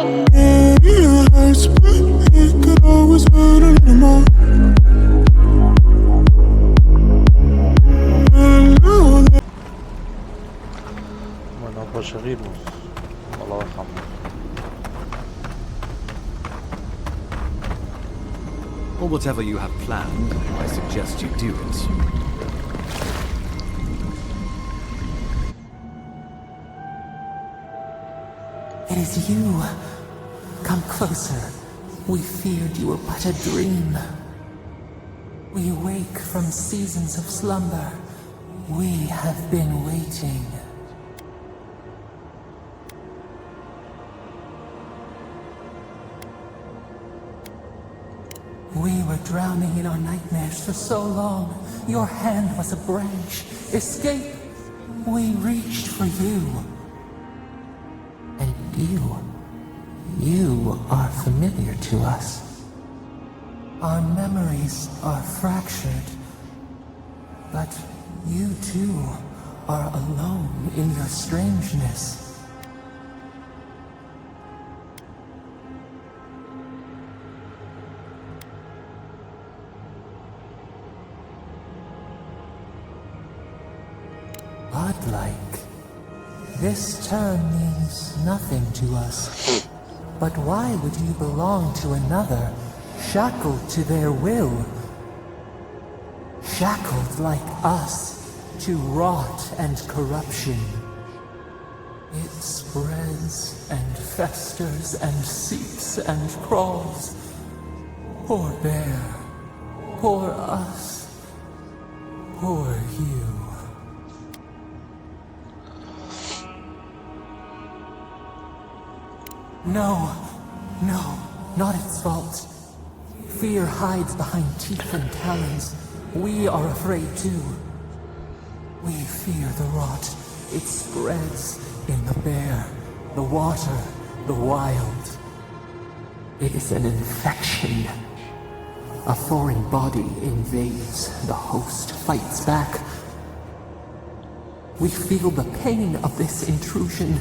It hurts, but it could always hurt a little more. Bueno, pues seguimos. No lo dejamos. Or whatever you have planned, I suggest you do it. It is you. Come closer. We feared you were but a dream. We wake from seasons of slumber. We have been waiting. We were drowning in our nightmares for so long. Your hand was a branch. Escape! We reached for you. And you are familiar to us. Our memories are fractured. But you too are alone in your strangeness. Godlike. This term means nothing to us. But why would you belong to another, shackled to their will? Shackled like us to rot and corruption. It spreads and festers and seeps and crawls. Poor bear, poor us, poor you. No, not its fault. Fear hides behind teeth and talons. We are afraid too. We fear the rot. It spreads in the bear, the water, the wild. It is an infection. A foreign body invades. The host fights back. We feel the pain of this intrusion.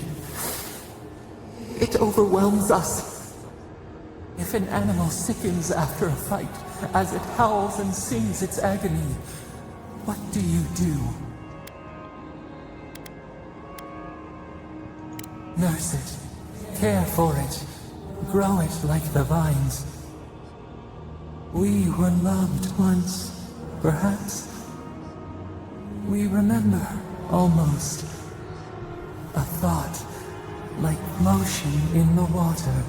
It overwhelms us. If an animal sickens after a fight, as it howls and sings its agony, what do you do? Nurse it, care for it, grow it like the vines. We were loved once, perhaps. We remember, almost, a thought. Like motion in the water.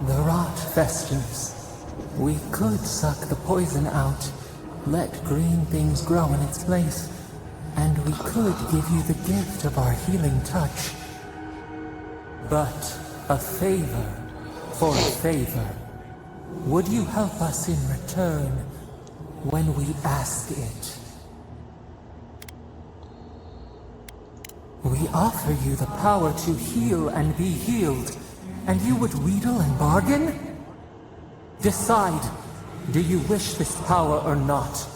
The rot festers. We could suck the poison out, let green things grow in its place, and we could give you the gift of our healing touch. But a favor for a favor. Would you help us in return when we ask it? We offer you the power to heal and be healed, and you would wheedle and bargain? Decide, do you wish this power or not?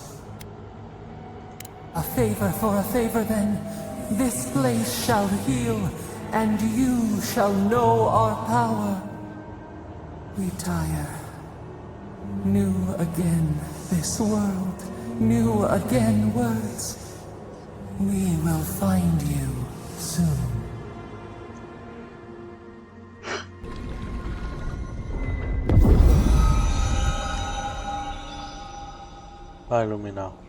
A favor for a favor then. This place shall heal, and you shall know our power. We tire. New again this world, new again words. We will find you soon. Ha iluminado.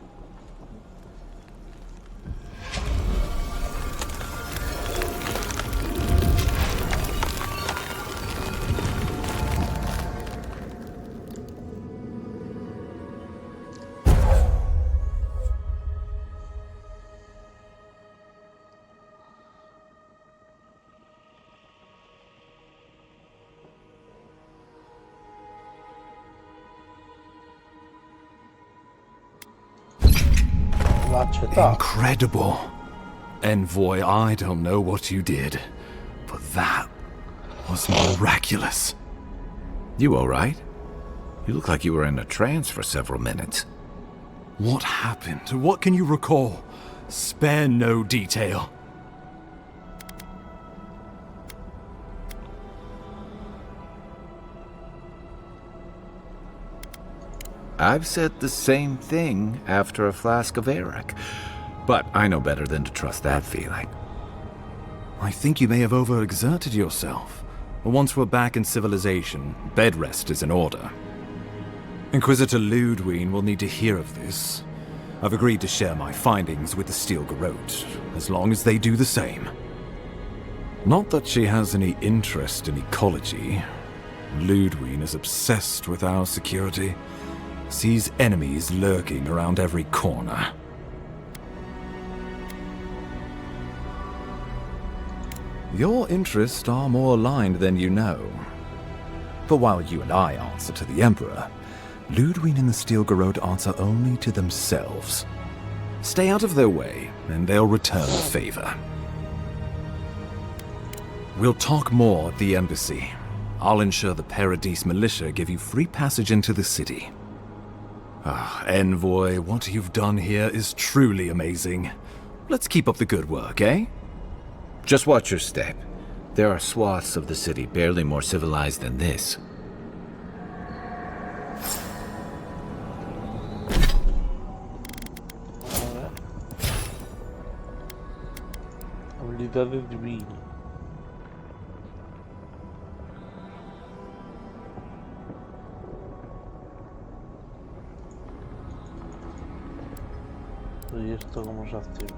Incredible. Envoy, I don't know what you did, but that was miraculous. You all right? You look like you were in a trance for several minutes. What happened? What can you recall? Spare no detail. I've said the same thing after a flask of Eric, but I know better than to trust that feeling. I think you may have overexerted yourself. Once we're back in civilization, bed rest is in order. Inquisitor Ludwig will need to hear of this. I've agreed to share my findings with the Steel Garrote, as long as they do the same. Not that she has any interest in ecology. Ludwig is obsessed with our security. Sees enemies lurking around every corner. Your interests are more aligned than you know. But while you and I answer to the Emperor, Ludwig and the Steel Garrote answer only to themselves. Stay out of their way, and they'll return the favor. We'll talk more at the embassy. I'll ensure the Paradise militia give you free passage into the city. Ah, Envoy, what you've done here is truly amazing. Let's keep up the good work, eh? Just watch your step. There are swaths of the city barely more civilized than this. Habilidades divinas. ¿Y esto cómo se activa?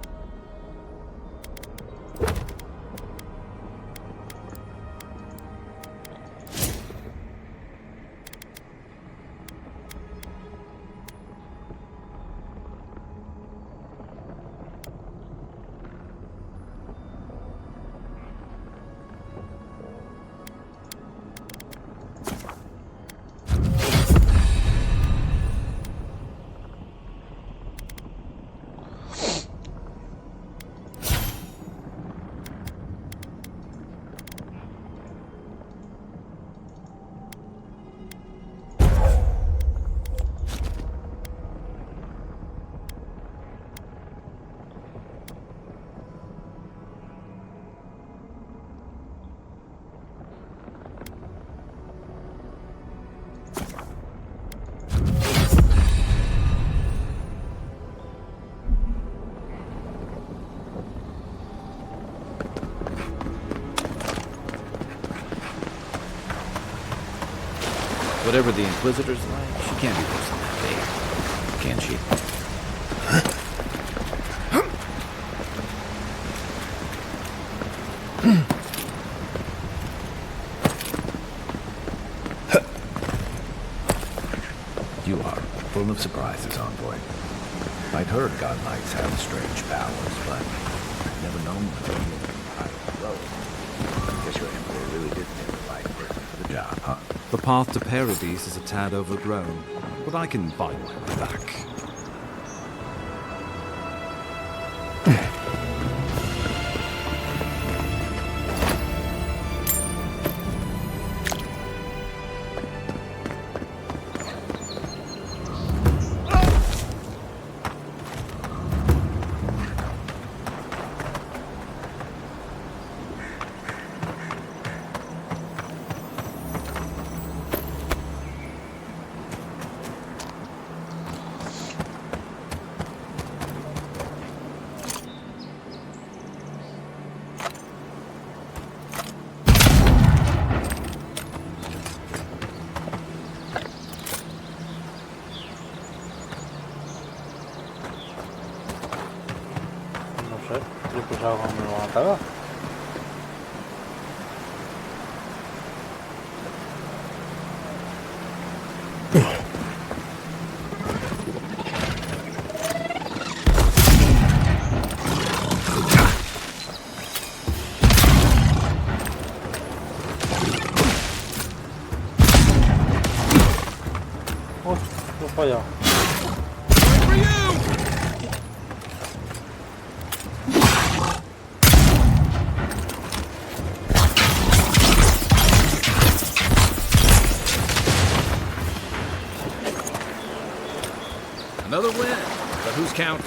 Whatever the Inquisitor's like, she can't be worse than that babe. Can she? You are full of surprises, Envoy. I'd heard godlikes have strange powers, but I've never known one to be high on the road. I guess your Emperor really did pick the right person for the job, huh? The path to Paradise is a tad overgrown, but I can find my way back. Yo pensaba que me lo van a atacar. Oh, lo he fallado. Another win. But who's counting?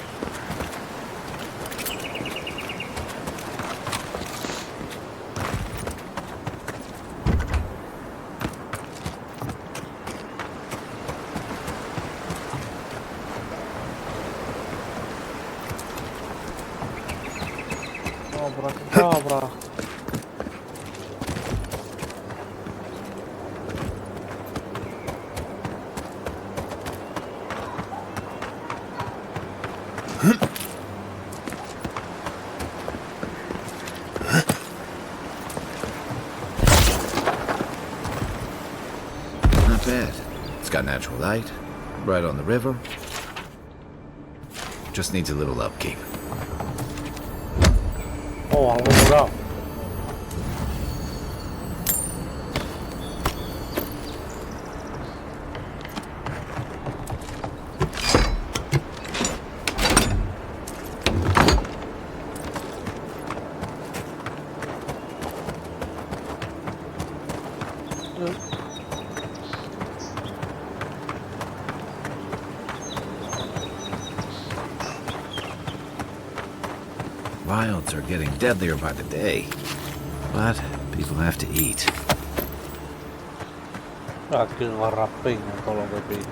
Cabra. Not bad. It's got natural light, right on the river. Just needs a little upkeep. Oh, algo morado. Wilds are getting deadlier by the day. But people have to eat. Aquí agarra peña todo lo que pide.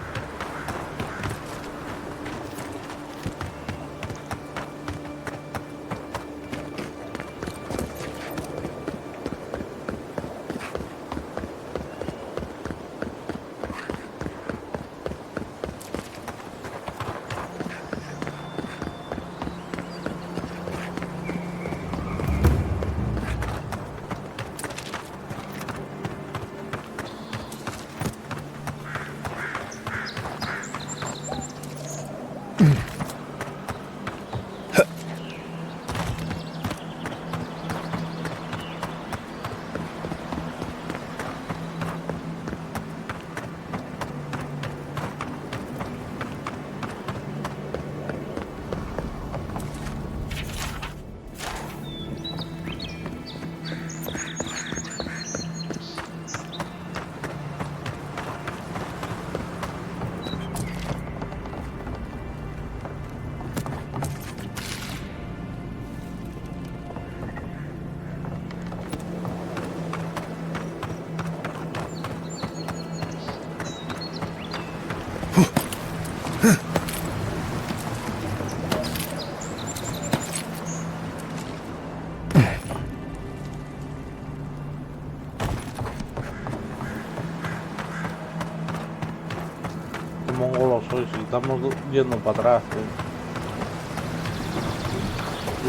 Mongolo soy, si estamos yendo para atrás, tío.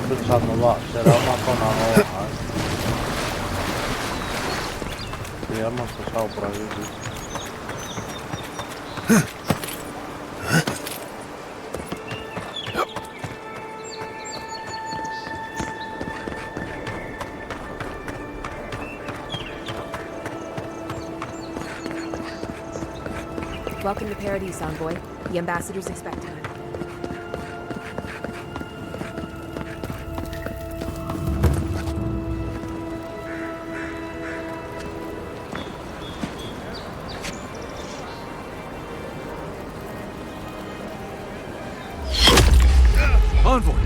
Estoy pensando, va, será una zona nueva, Que ya hemos pasado por aquí, tío. Welcome to Paradise, Envoy. The ambassador's expecting you. Envoy!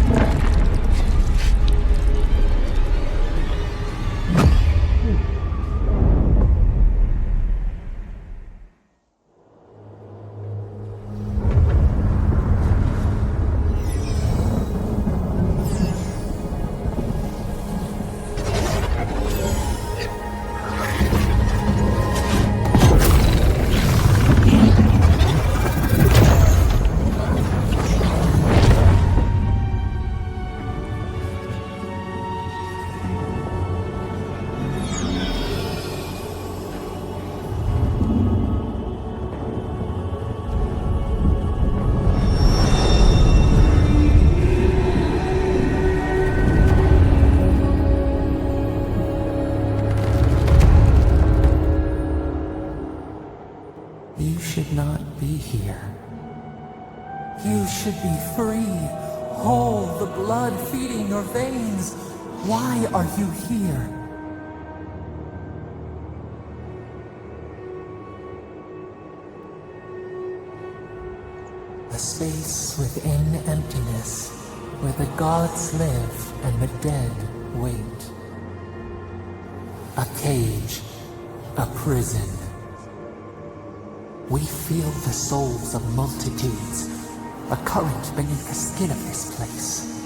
You should not be here. You should be free, whole, the blood feeding your veins. Why are you here? A space within emptiness, where the gods live and the dead wait. A cage, a prison. We feel the souls of multitudes, a current beneath the skin of this place.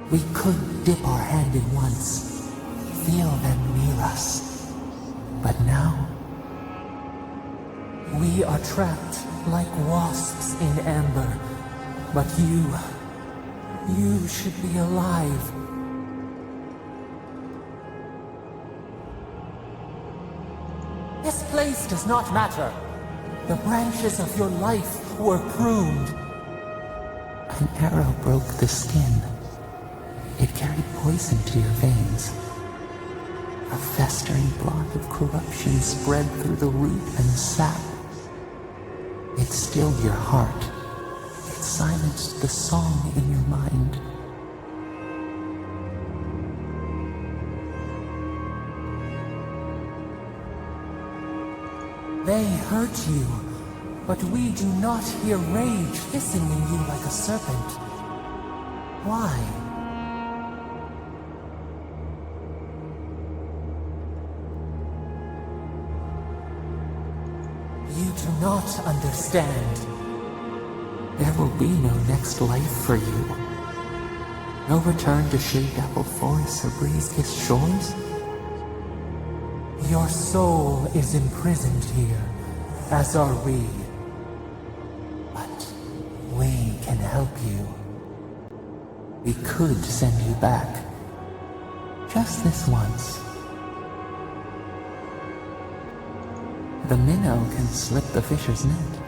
We could dip our hand in once, feel them near us. But now, we are trapped like wasps in amber. But you should be alive. This place does not matter. The branches of your life were pruned. An arrow broke the skin. It carried poison to your veins. A festering blot of corruption spread through the root and sap. It stilled your heart. It silenced the song in your mind. They hurt you, but we do not hear rage hissing in you like a serpent. Why? You do not understand. There will be no next life for you. No return to shade apple forests or breeze-kissed shores. Your soul is imprisoned here, as are we. But we can help you. We could send you back. Just this once. The minnow can slip the fisher's net,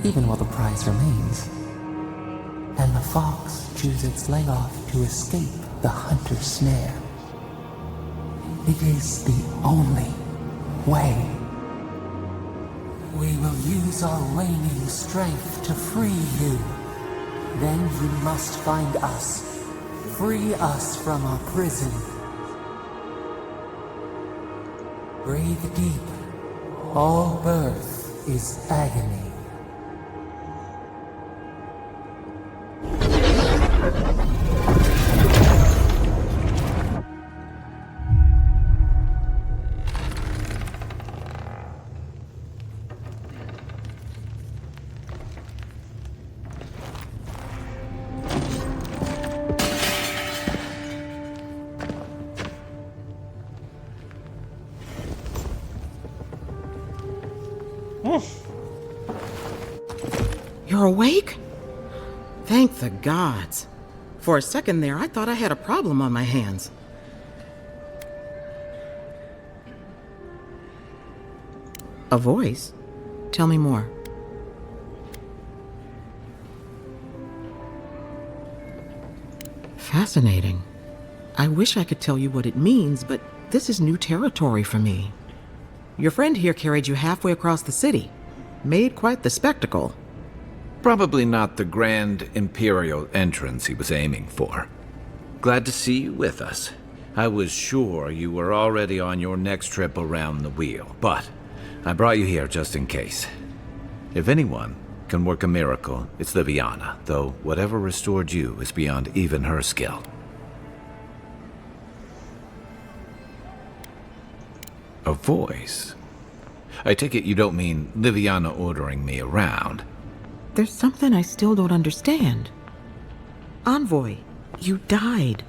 even while the prize remains. And the fox chews its leg off to escape the hunter's snare. It is the only way. We will use our waning strength to free you. Then you must find us. Free us from our prison. Breathe deep. All birth is agony. You're awake? Thank the gods. For a second there, I thought I had a problem on my hands. A voice? Tell me more. Fascinating. I wish I could tell you what it means, but this is new territory for me. Your friend here carried you halfway across the city. Made quite the spectacle. Probably not the grand imperial entrance he was aiming for. Glad to see you with us. I was sure you were already on your next trip around the wheel, but I brought you here just in case. If anyone can work a miracle, it's Liviana, though whatever restored you is beyond even her skill. A voice? I take it you don't mean Liviana ordering me around. There's something I still don't understand. Envoy, you died.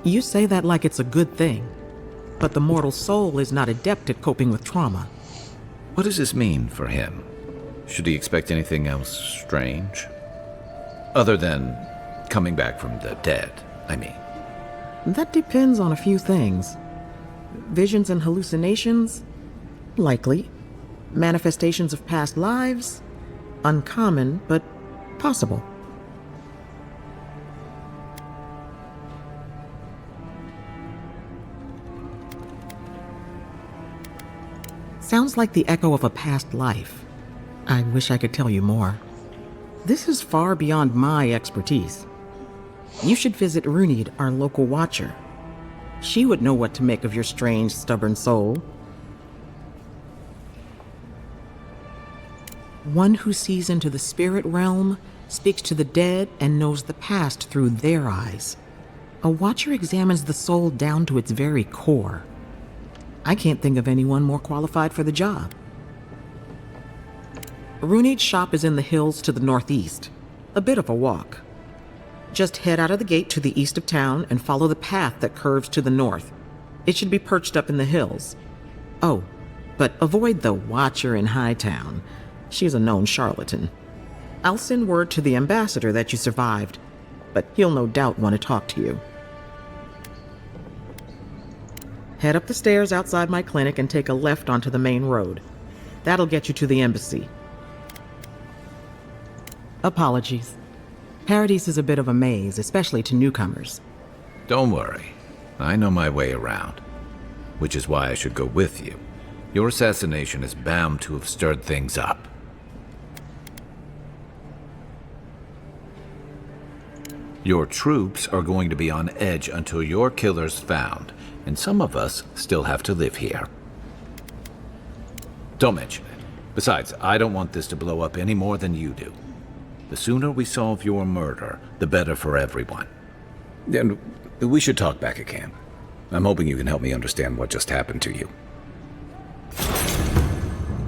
You say that like it's a good thing, but the mortal soul is not adept at coping with trauma. What does this mean for him? Should he expect anything else strange? Other than coming back from the dead, I mean. That depends on a few things. Visions and hallucinations? Likely. Manifestations of past lives? Uncommon, but possible. Sounds like the echo of a past life. I wish I could tell you more. This is far beyond my expertise. You should visit Runid, our local watcher. She would know what to make of your strange, stubborn soul. One who sees into the spirit realm, speaks to the dead, and knows the past through their eyes. A watcher examines the soul down to its very core. I can't think of anyone more qualified for the job. Runade's shop is in the hills to the northeast. A bit of a walk. Just head out of the gate to the east of town and follow the path that curves to the north. It should be perched up in the hills. Oh, but avoid the Watcher in Hightown. She's a known charlatan. I'll send word to the ambassador that you survived, but he'll no doubt want to talk to you. Head up the stairs outside my clinic and take a left onto the main road. That'll get you to the embassy. Apologies. Paradise is a bit of a maze, especially to newcomers. Don't worry. I know my way around. Which is why I should go with you. Your assassination is bound to have stirred things up. Your troops are going to be on edge until your killer's found, and some of us still have to live here. Don't mention it. Besides, I don't want this to blow up any more than you do. The sooner we solve your murder, the better for everyone. And we should talk back at camp. I'm hoping you can help me understand what just happened to you.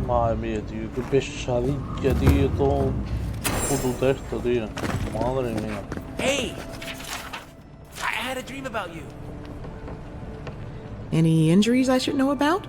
Madre mía, tío, qué pesadilla, tío, todo puto texto, tío. Madre mía. Hey! I had a dream about you. Any injuries I should know about?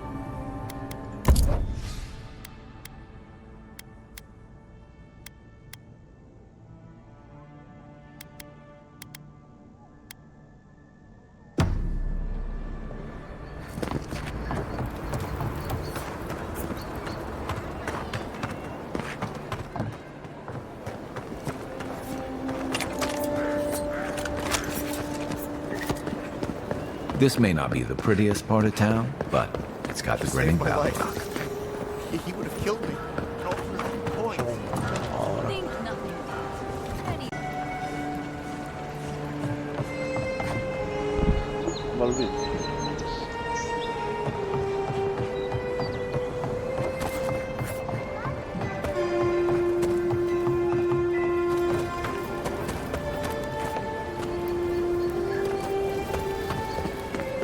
This may not be the prettiest part of town, but it's got the Grinning Valley. He would have killed me. Think nothing. Volví.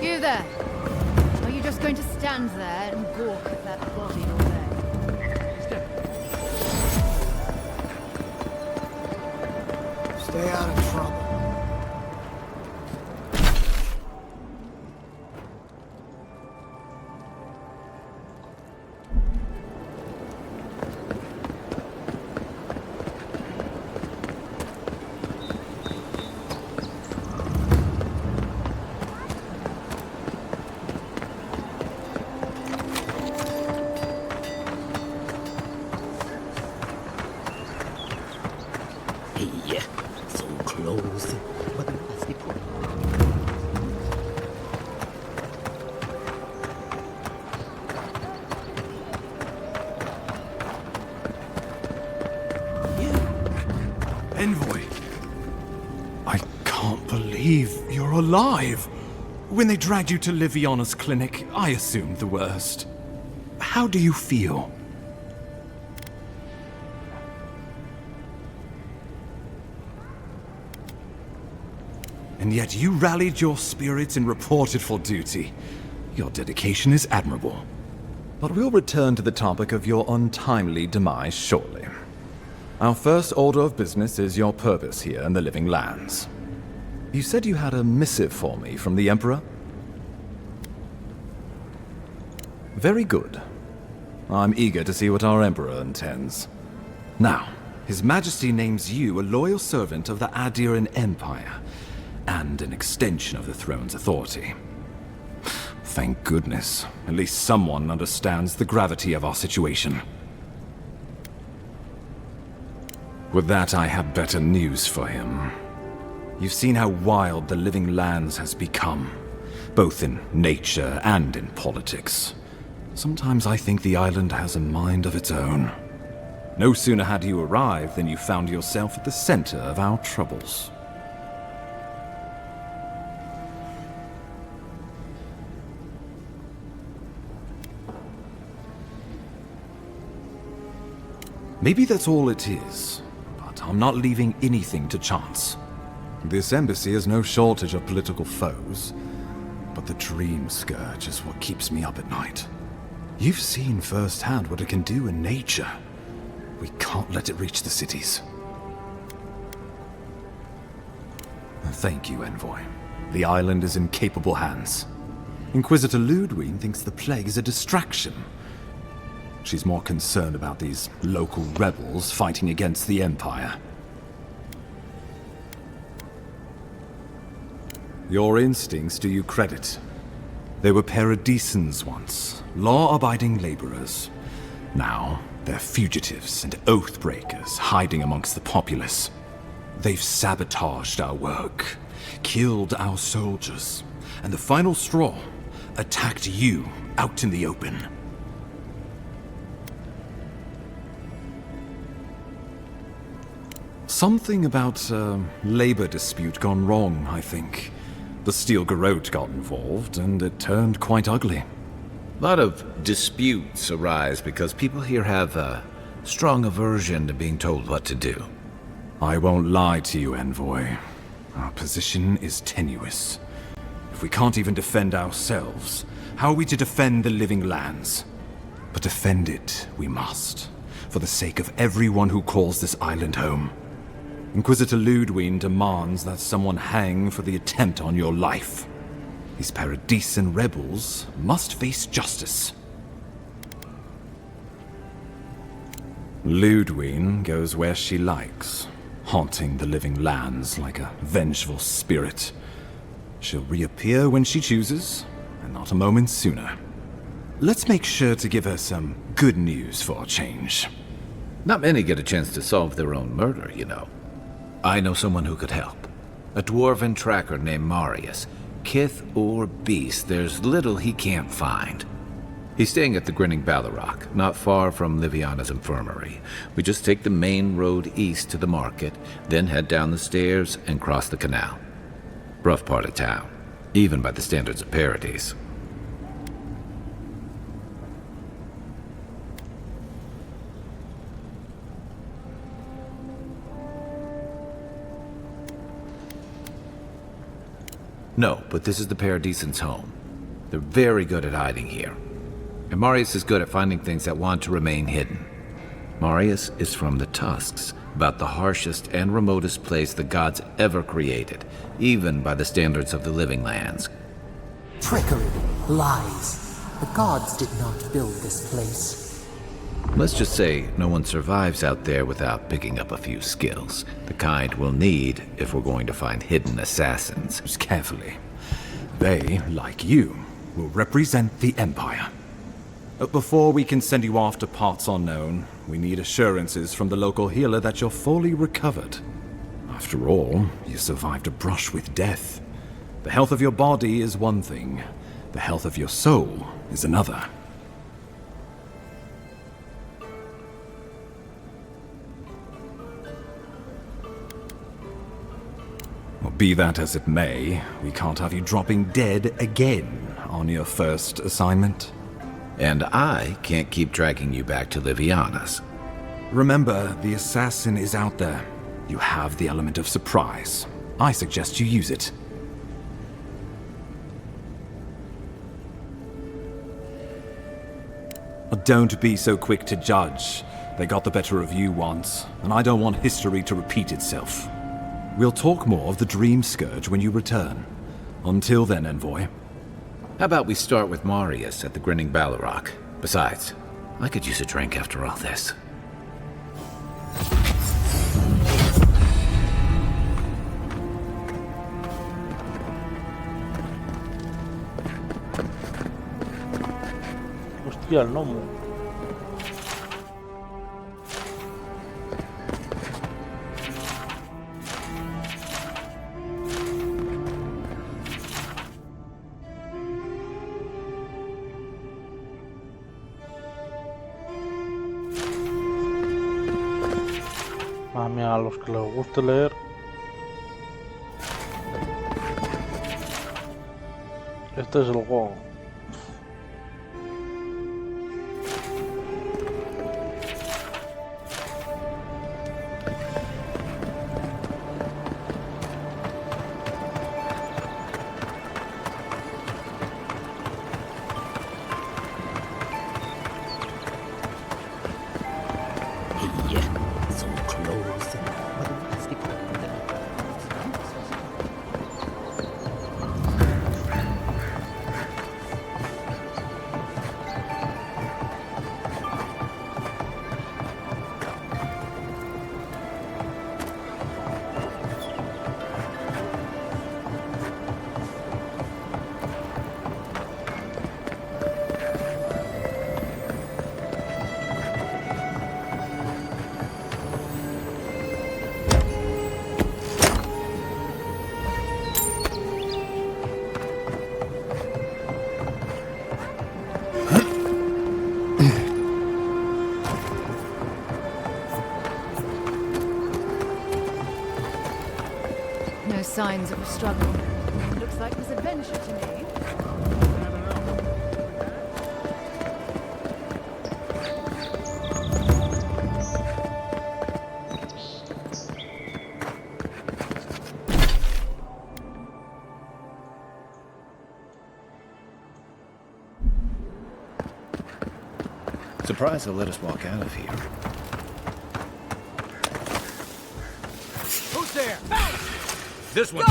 You there? Are you just going to stand there and gawk at that body all day? Stay out of trouble. Hey, so close. But must be put. Envoy! I can't believe you're alive! When they dragged you to Liviana's clinic, I assumed the worst. How do you feel? And yet you rallied your spirits and reported for duty. Your dedication is admirable. But we'll return to the topic of your untimely demise shortly. Our first order of business is your purpose here in the Living Lands. You said you had a missive for me from the Emperor? Very good. I'm eager to see what our Emperor intends. Now, His Majesty names you a loyal servant of the Adiran Empire, and an extension of the throne's authority. Thank goodness. At least someone understands the gravity of our situation. With that, I have better news for him. You've seen how wild the Living Lands has become, both in nature and in politics. Sometimes I think the island has a mind of its own. No sooner had you arrived than you found yourself at the center of our troubles. Maybe that's all it is, but I'm not leaving anything to chance. This embassy has no shortage of political foes, but the dream scourge is what keeps me up at night. You've seen firsthand what it can do in nature. We can't let it reach the cities. Thank you, Envoy. The island is in capable hands. Inquisitor Ludwig thinks the plague is a distraction. She's more concerned about these local rebels fighting against the Empire. Your instincts do you credit. They were paradisans once, law-abiding laborers. Now, they're fugitives and oath-breakers hiding amongst the populace. They've sabotaged our work, killed our soldiers, and the final straw, attacked you out in the open. Something about a labor dispute gone wrong, I think. The Steel Garrote got involved, and it turned quite ugly. A lot of disputes arise because people here have a strong aversion to being told what to do. I won't lie to you, Envoy. Our position is tenuous. If we can't even defend ourselves, how are we to defend the living lands? But defend it we must, for the sake of everyone who calls this island home. Inquisitor Ludwig demands that someone hang for the attempt on your life. These Paradisan rebels must face justice. Ludwig goes where she likes, haunting the living lands like a vengeful spirit. She'll reappear when she chooses, and not a moment sooner. Let's make sure to give her some good news for a change. Not many get a chance to solve their own murder, you know. I know someone who could help. A dwarven tracker named Marius. Kith or beast, there's little he can't find. He's staying at the Grinning Ballarrock, not far from Liviana's infirmary. We just take the main road east to the market, then head down the stairs and cross the canal. Rough part of town, even by the standards of Paradise. No, but this is the Paradisans' home. They're very good at hiding here. And Marius is good at finding things that want to remain hidden. Marius is from the Tusks, about the harshest and remotest place the gods ever created, even by the standards of the living lands. Trickery, lies. The gods did not build this place. Let's just say no one survives out there without picking up a few skills, the kind we'll need if we're going to find hidden assassins. Just carefully. They, like you, will represent the Empire. But before we can send you off to parts unknown, we need assurances from the local healer that you're fully recovered. After all, you survived a brush with death. The health of your body is one thing. The health of your soul is another. Well, be that as it may, we can't have you dropping dead again on your first assignment. And I can't keep dragging you back to Liviana's. Remember, the assassin is out there. You have the element of surprise. I suggest you use it. Don't be so quick to judge. They got the better of you once, and I don't want history to repeat itself. We'll talk more of the Dream Scourge when you return. Until then, Envoy. How about we start with Marius at the Grinning Ballarrock? Besides, I could use a drink after all this. Hostia, el gnomo. A los que les guste leer, este es el juego. signs of a struggle. Looks like this adventure to me. Surprised they'll let us walk out of here. Who's there? This one.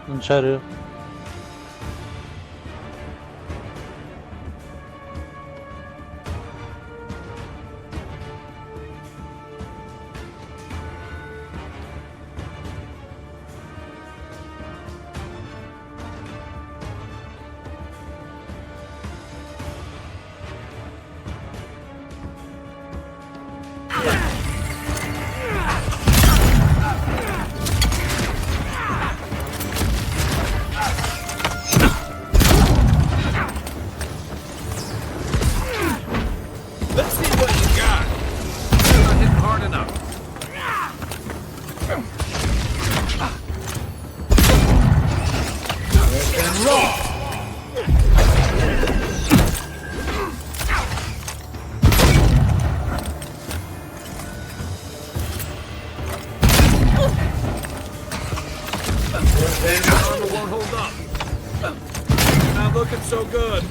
In serio. Let's see what you got. You're not hitting hard enough. Armor won't hold up. Not looking so good.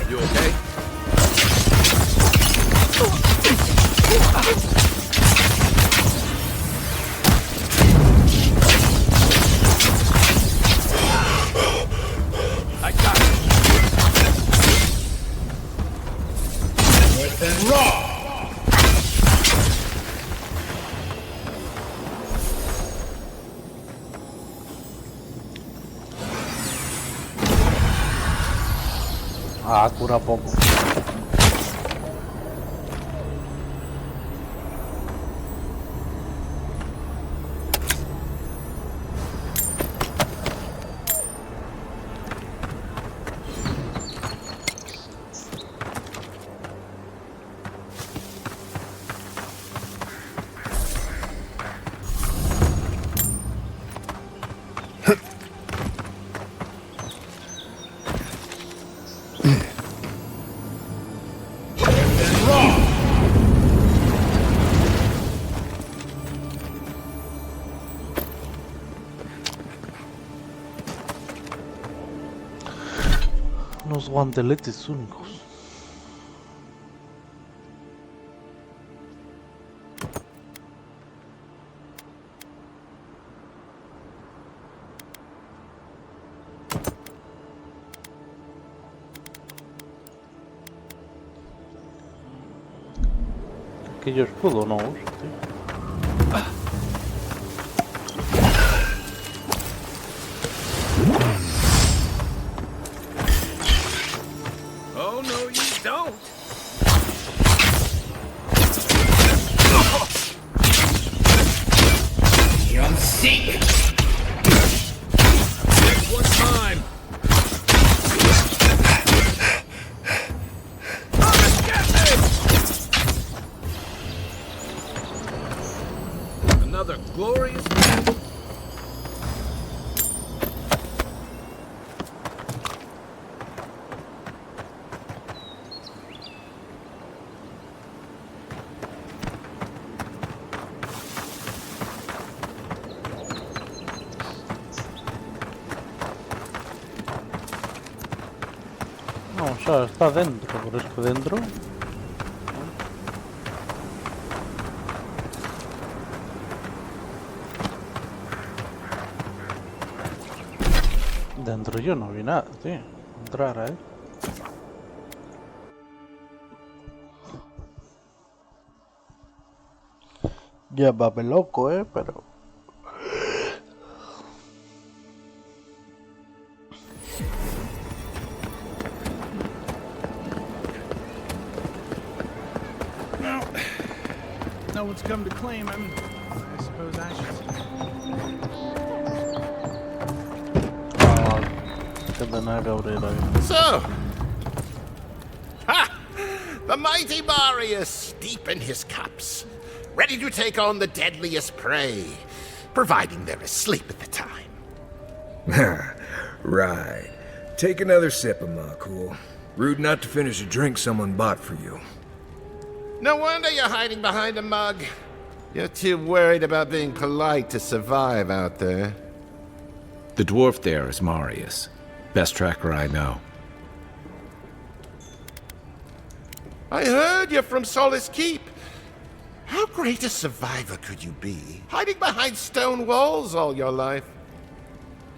You okay? I got it. Ah, cura poco. Unos guanteletes únicos. Que yo escudo no uso, tío. Oh, no, you don't. You're sick. Next one's mine. Another glorious battle. Claro, está dentro, pero es que dentro... Dentro yo no vi nada, tío. Entrar ahí. Llámame loco, pero... No one's come to claim him. I suppose I should. Que tener que abrir ahí. So, ha! The mighty Marius, deep in his cups, ready to take on the deadliest prey, providing they're asleep at the time. Right. Take another sip of my cool. Rude not to finish a drink someone bought for you. No wonder you're hiding behind a mug. You're too worried about being polite to survive out there. The dwarf there is Marius. Best tracker I know. I heard you're from Solace Keep. How great a survivor could you be, hiding behind stone walls all your life?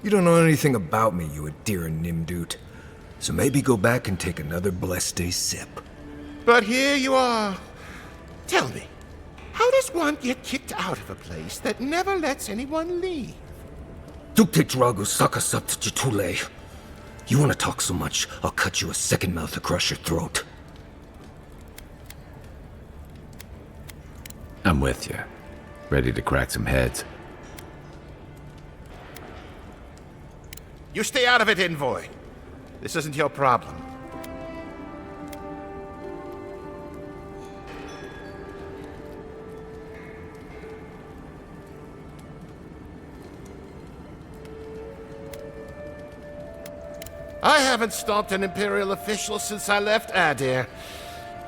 You don't know anything about me, you Adira Nimdut. So maybe go back and take another blessed day sip. But here you are. Tell me, how does one get kicked out of a place that never lets anyone leave? Dukte Drago Sakasat Jitule. You want to talk so much, I'll cut you a second mouth across your throat. I'm with you. Ready to crack some heads. You stay out of it, Envoy. This isn't your problem. I haven't stopped an Imperial official since I left Adir.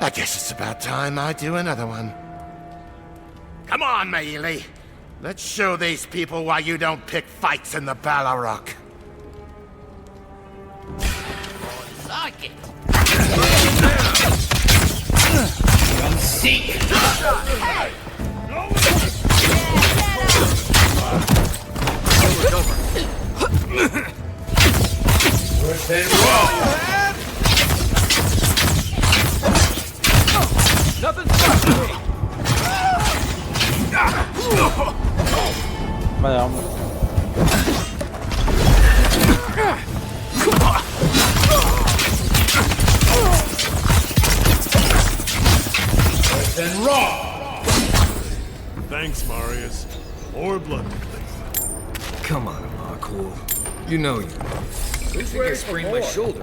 I guess it's about time I do another one. Come on, Maili. Let's show these people why you don't pick fights in the Ballarok. Like it. Vaya, hombre. Thanks, Marius. More blood, please. Come on, Amakul. You know you. I think I sprained my shoulder.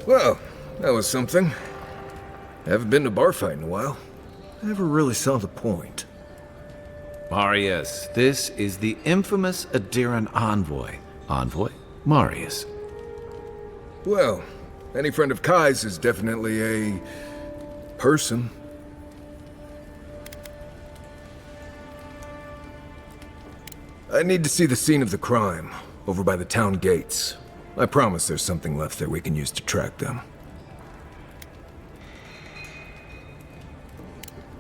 Well, that was something. Haven't been to bar fight in a while. Never really saw the point. Marius, this is the infamous Adiran envoy. Envoy? Marius. Well, any friend of Kai's is definitely a... person. I need to see the scene of the crime, over by the town gates. I promise there's something left there we can use to track them.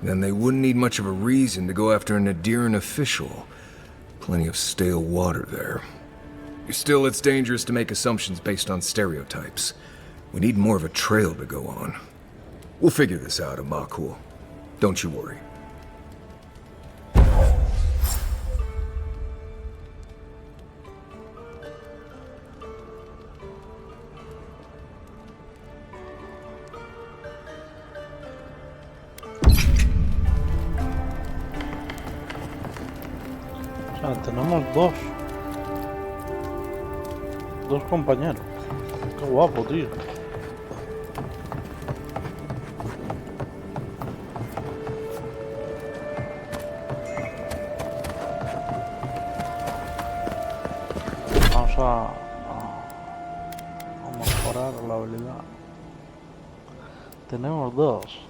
Then they wouldn't need much of a reason to go after an Adiran official. Plenty of stale water there. Still, it's dangerous to make assumptions based on stereotypes. We need more of a trail to go on. We'll figure this out, Amakul. Don't you worry. O sea, tenemos dos compañeros. Qué guapo, tío. Vamos a claro, la habilidad. Tenemos dos.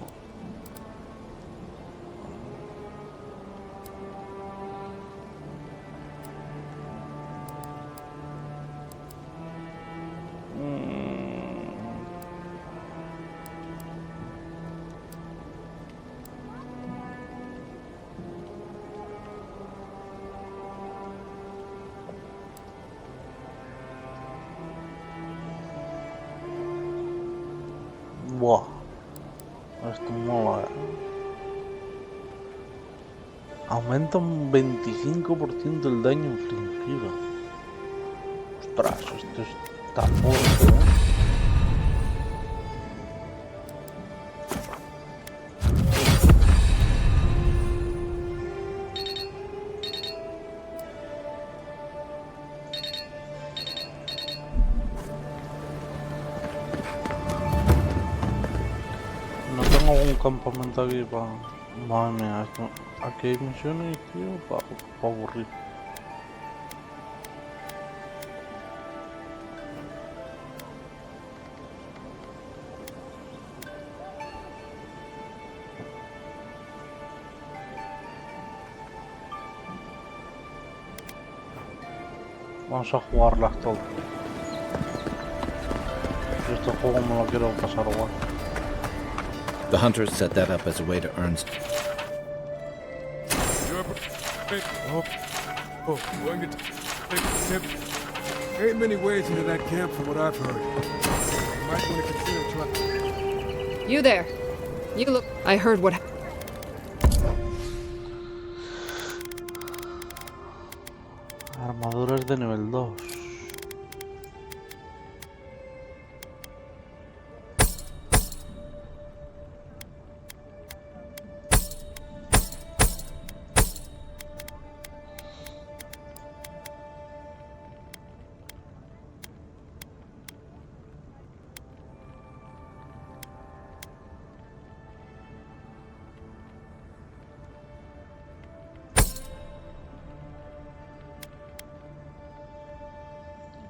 Buah, esto mola. Aumenta un 25% el daño infligido. Ostras, esto está fuerte, ¿eh? No tengo un campamento aquí para... Madre mía, esto... Aquí hay misiones, tío, para aburrir. Vamos a jugarlas todas. Este juego me lo quiero pasar igual. The hunters set that up as a way to earn... Going to take a tip. Ain't many ways into that camp from what I've heard. You might want to consider trying. You there. You look... I heard what... Armaduras de nivel 2.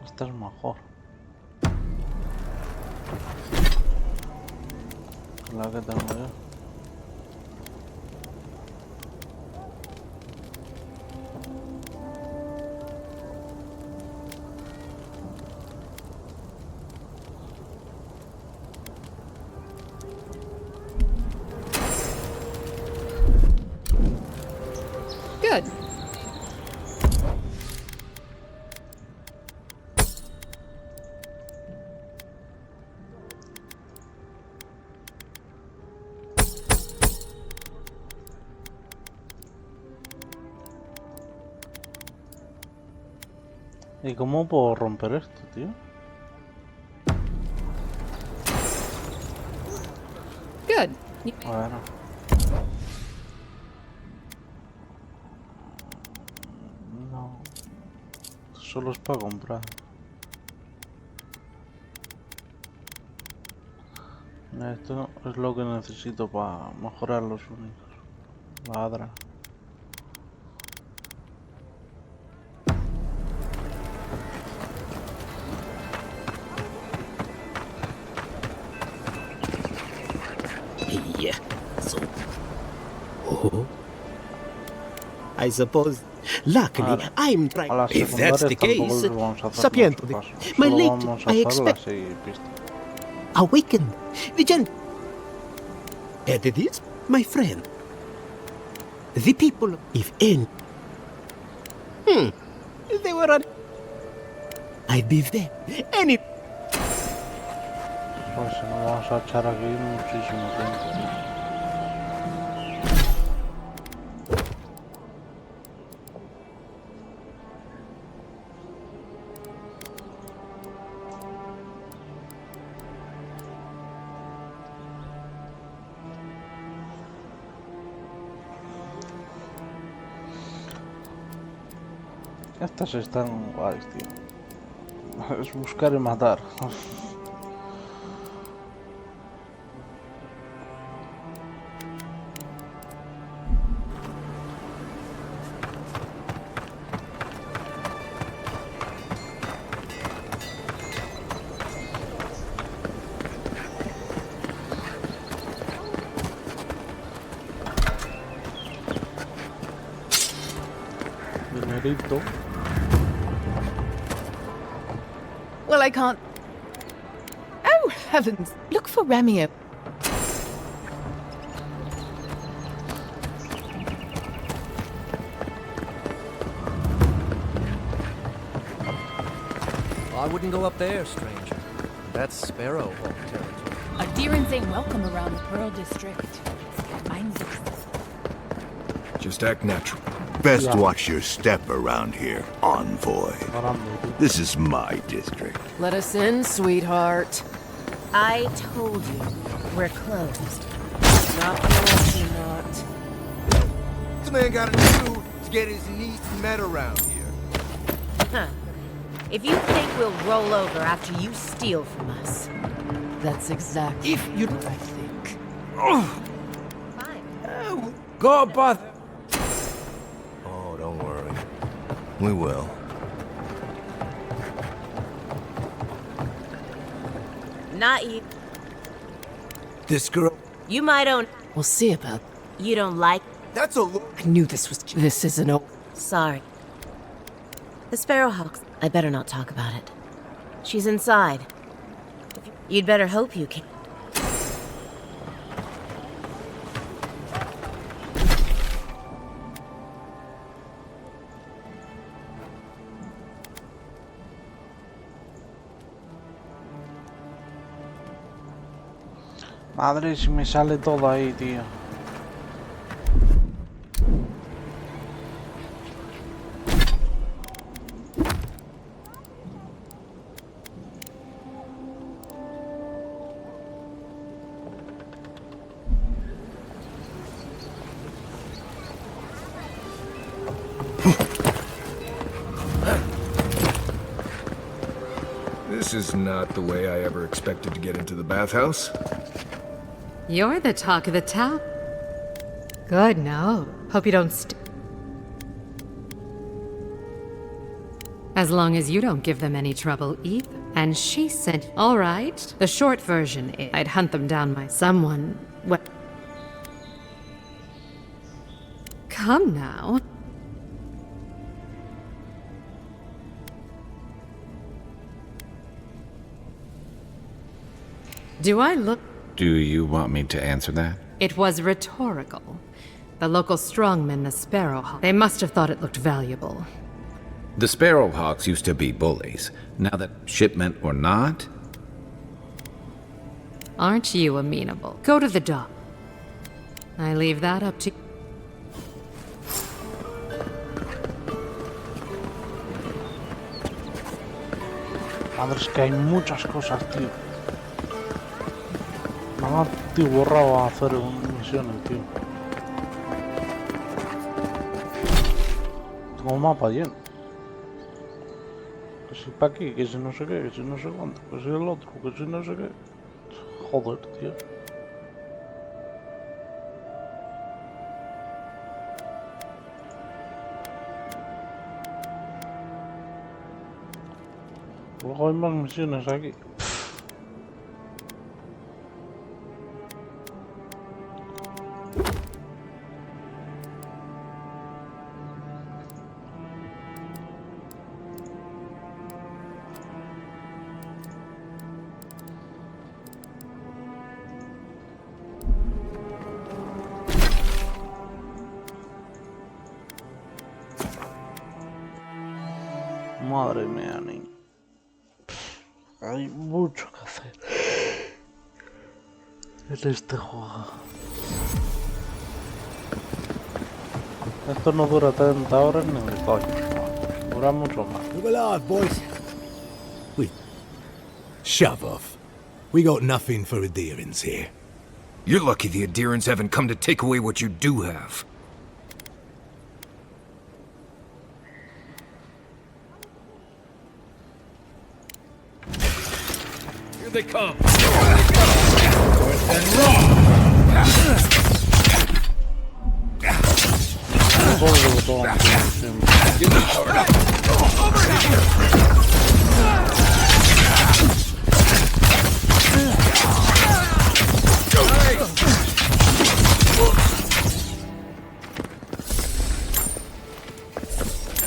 Esta es mejor. La que tengo yo. Good. ¿Y cómo puedo romper esto, tío? Good. Bueno. No. Solo es para comprar. Esto es lo que necesito para mejorar los únicos. Ladra. Yeah. So. Oh. I suppose. Luckily, I'm trying. If that's the case, sapiento. My late, I expect. Awakened. The gent. And it is, my friend. The people, if any. They were on. I'd be there. Any. Pues si no vamos a echar aquí muchísimo tiempo. Estas están guays, tío. Es buscar y matar. Dinerito. Well, I can't... Oh, heavens! Look for Remio. I wouldn't go up there, stranger. That's Sparrowhawk territory. Adherents ain't welcome around the Pearl District. Mine's Just act natural. Best watch your step around here, envoy. This is my district. Let us in, sweetheart. I told you, we're closed. Not guilty, not. This man gotta do to get his niece met around here. Huh. If you think we'll roll over after you steal from us. That's exactly If you what I think. Fine. God, but... Oh, don't worry. We will. Not you. This girl... You might own... We'll see about... You don't like... That's a look. I knew this was... This isn't over. Sorry. The Sparrowhawks... I better not talk about it. She's inside. You'd better hope you can... Madre, si me sale todo ahí, tío. This is not the way I ever expected to get into the bathhouse. You're the talk of the town. Good, no. Hope you don't as long as you don't give them any trouble either. And she said, all right. The short version is I'd hunt them down someone. What? Come now. Do I look... Do you want me to answer that? It was rhetorical. The local strongmen, the Sparrowhawks, they must have thought it looked valuable. The Sparrowhawks used to be bullies. Now that shipment or not... Aren't you amenable? Go to the dock. I leave that up to... Madre, es que hay muchas cosas, tío. Nada más estoy borrado a hacer misiones, tío. Tengo un mapa lleno. Que si pa' aquí, que si no sé qué, que si no sé cuánto, que si el otro, que si no sé qué. Joder, tío. Luego hay más misiones aquí. Madre mía, niño. Hay mucho que hacer en este juego. Esto no dura 30 horas ni de coño. Dura mucho más. Look alive, boys. Wait. Shove off. We got nothing for adherents here. You're lucky the adherents haven't come to take away what you do have. Here they come. Worse than wrong.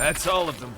That's all of them.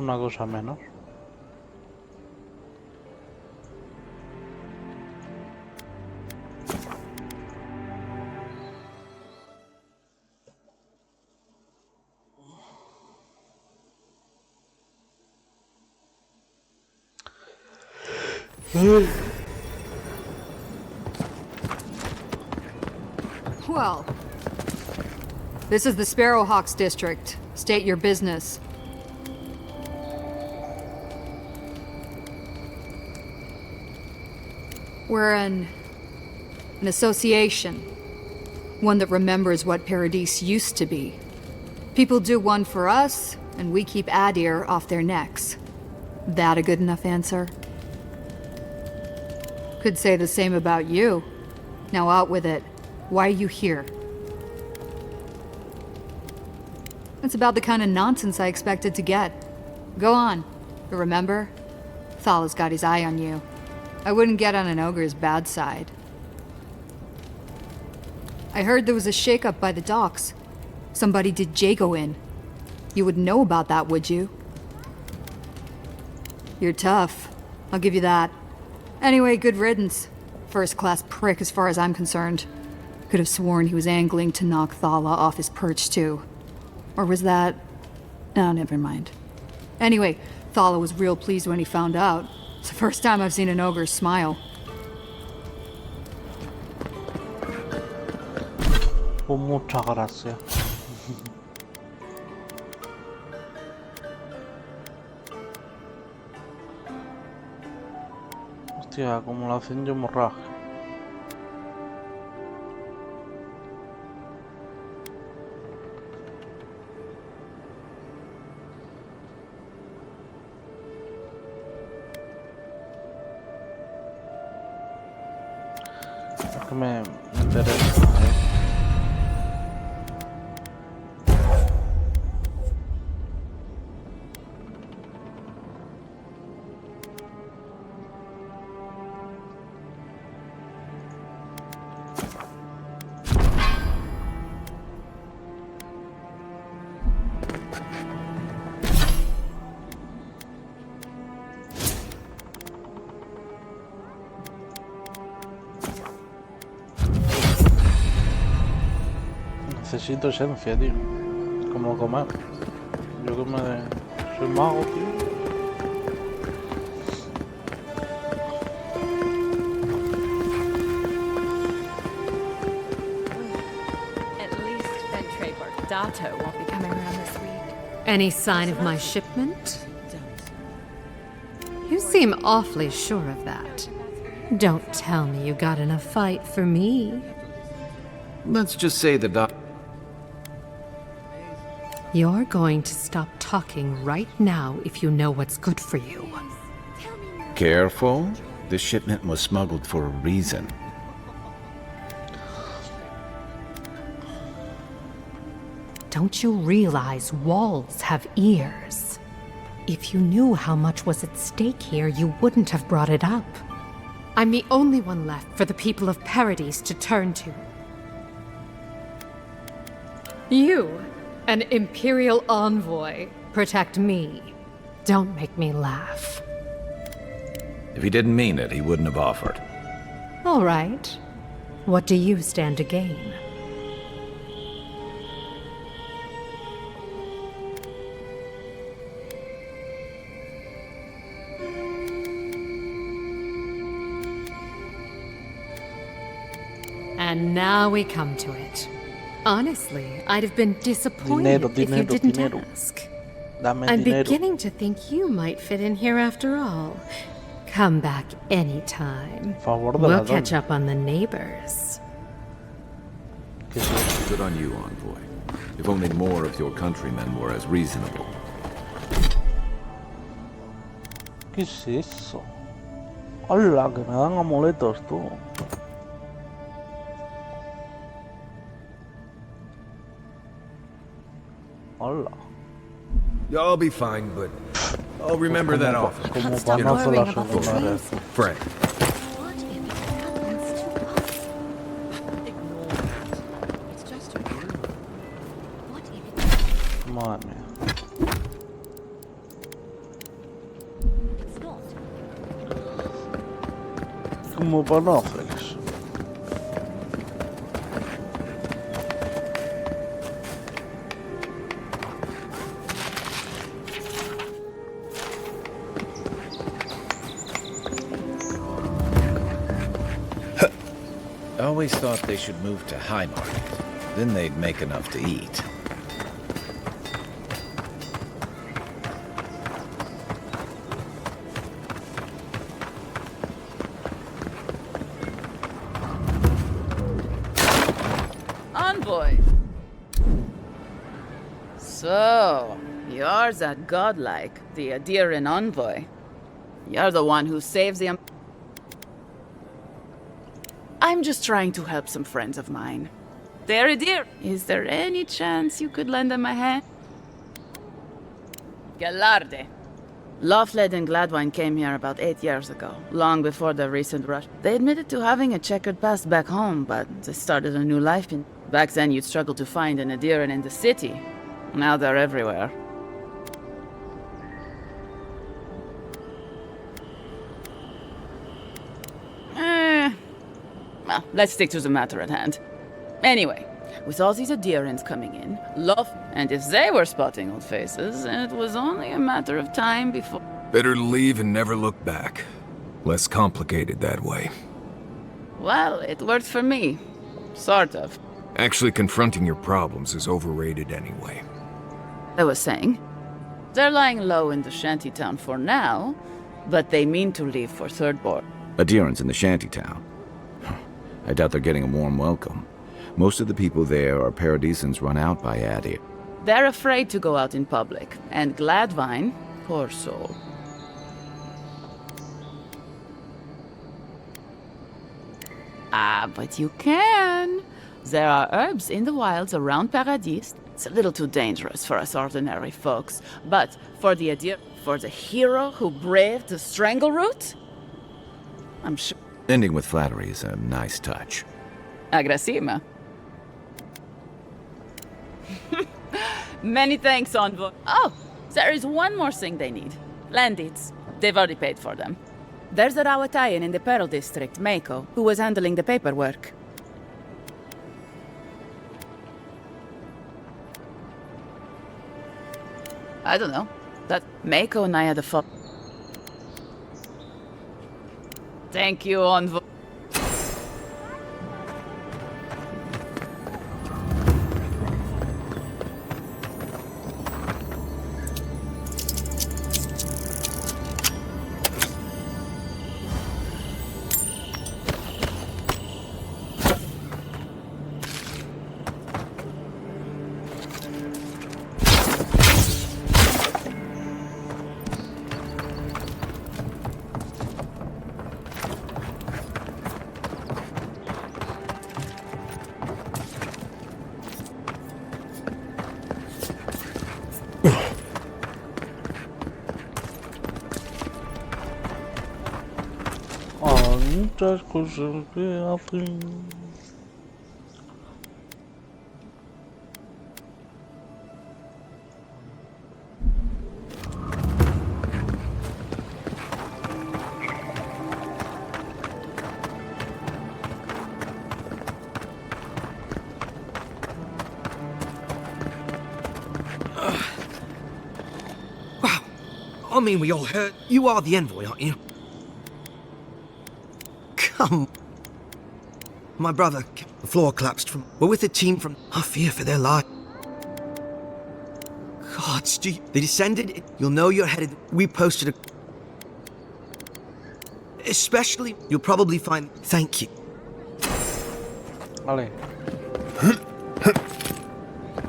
Una cosa menos. Well, this is the Sparrowhawks district. State your business. We're an association. One that remembers what Paradise used to be. People do one for us, and we keep Adir off their necks. That a good enough answer? Could say the same about you. Now out with it. Why are you here? That's about the kind of nonsense I expected to get. Go on. But remember, Thala's got his eye on you. I wouldn't get on an ogre's bad side. I heard there was a shakeup by the docks. Somebody did Jago in. You would know about that, would you? You're tough. I'll give you that. Anyway, good riddance. First-class prick as far as I'm concerned. Could have sworn he was angling to knock Thala off his perch, too. Or was that... Oh, never mind. Anyway, Thala was real pleased when he found out. It's the first time I've seen an ogre smile. Con mucha gracia. Hostia, como lo hacen yo morraje. Que me interesa. Necesito esencia, tío. Como comer. Yo que soy mago, tío. At least that Treyberg Dato won't be coming around this week. Any sign of my shipment? You seem awfully sure of that. Don't tell me you got in a fight for me. Let's just say the doc... You're going to stop talking right now if you know what's good for you. Careful. This shipment was smuggled for a reason. Don't you realize walls have ears? If you knew how much was at stake here, you wouldn't have brought it up. I'm the only one left for the people of Paradise to turn to. You, an Imperial envoy, protect me. Don't make me laugh. If he didn't mean it, he wouldn't have offered. All right. What do you stand to gain? And now we come to it. Honestly, I'd have been disappointed if you didn't ask. Dame I'm dinero. beginning to think you might fit in here after all. Come back anytime. Favor de We'll la catch dona. up on the neighbors. Good on you, envoy. If only more of your countrymen were as reasonable. ¿Qué es eso? ¡Hala, que me dan amuletos, tú! ¡Hala! Y'all be fine, but I'll remember that offer. Como para no hacer la segunda vez. Frank. Madre mía. Como para no hacer eso. I always thought they should move to High Market. Then they'd make enough to eat. Envoy. So, you're that godlike, the Adiran envoy. You're the one who saves the... I'm just trying to help some friends of mine. They're Adir. Is there any chance you could lend them a hand? Galarde. Loughled and Gladwine came here about 8 years ago, long before the recent rush. They admitted to having a checkered past back home, but they started a new life in... Back then, you'd struggle to find an Adiran in the city. Now they're everywhere. Well, let's stick to the matter at hand. Anyway, with all these Adirans coming in, and if they were spotting old faces, it was only a matter of time before... Better to leave and never look back. Less complicated that way. Well, it worked for me. Sort of. Actually confronting your problems is overrated anyway. I was saying, they're lying low in the shantytown for now, but they mean to leave for Third Board. Adherents in the shantytown. I doubt they're getting a warm welcome. Most of the people there are paradisans run out by Adir. They're afraid to go out in public, and Gladwine, poor soul. Ah, but you can. There are herbs in the wilds around Paradis. It's a little too dangerous for us ordinary folks, but for the hero who braved the strangle route, I'm sure. Ending with flattery is a nice touch. Agrasima. Many thanks, Envoy. Oh, there is one more thing they need. Land deeds. They've already paid for them. There's a Rawatayan in the Pearl District, Mako, who was handling the paperwork. I don't know. That Mako and I had a fuck. Thank you, Envoy. Muchas cosas que hacen. I mean, we all heard. You are the envoy, aren't you? Come. My brother, the floor collapsed from. We're with a team from. I fear for their life. Gods, they descended. You'll know you're headed. We posted a. Especially, you'll probably find. Thank you. Vale.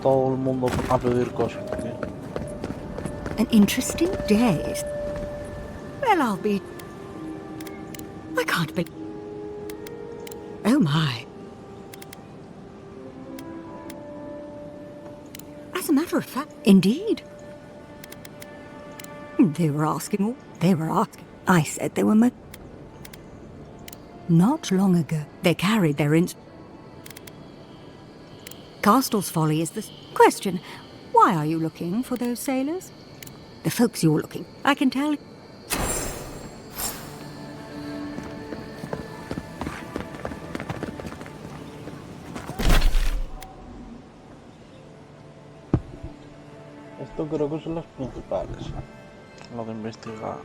Todo el mundo a pedir cosas. ¿Sí? An interesting day. Well, I'll be... I can't be... Oh, my. As a matter of fact, indeed. They were asking. I said they were Not long ago, they carried their Castle's Folly is the question. Why are you looking for those sailors? The folks you're looking, I can tell. Esto creo que son las principales. Lo de investigar.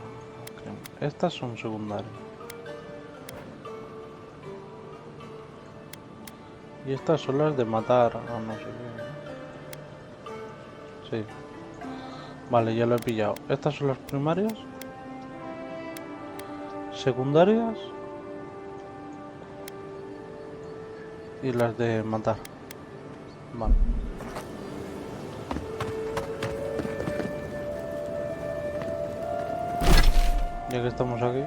Estas son secundarias. Y estas son las de matar o no sé qué. Sí. Vale, ya lo he pillado. Estas son las primarias. Secundarias. Y las de matar. Vale. Ya que estamos aquí.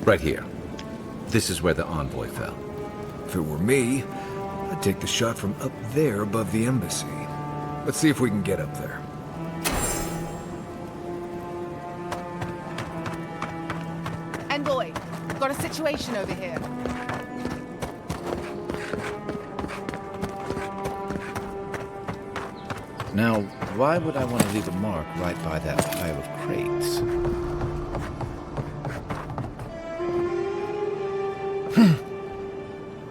Right here. This is where the envoy fell. If it were me, I'd take the shot from up there above the embassy. Let's see if we can get up there. Envoy, got a situation over here. Now, why would I want to leave a mark right by that pile of crates?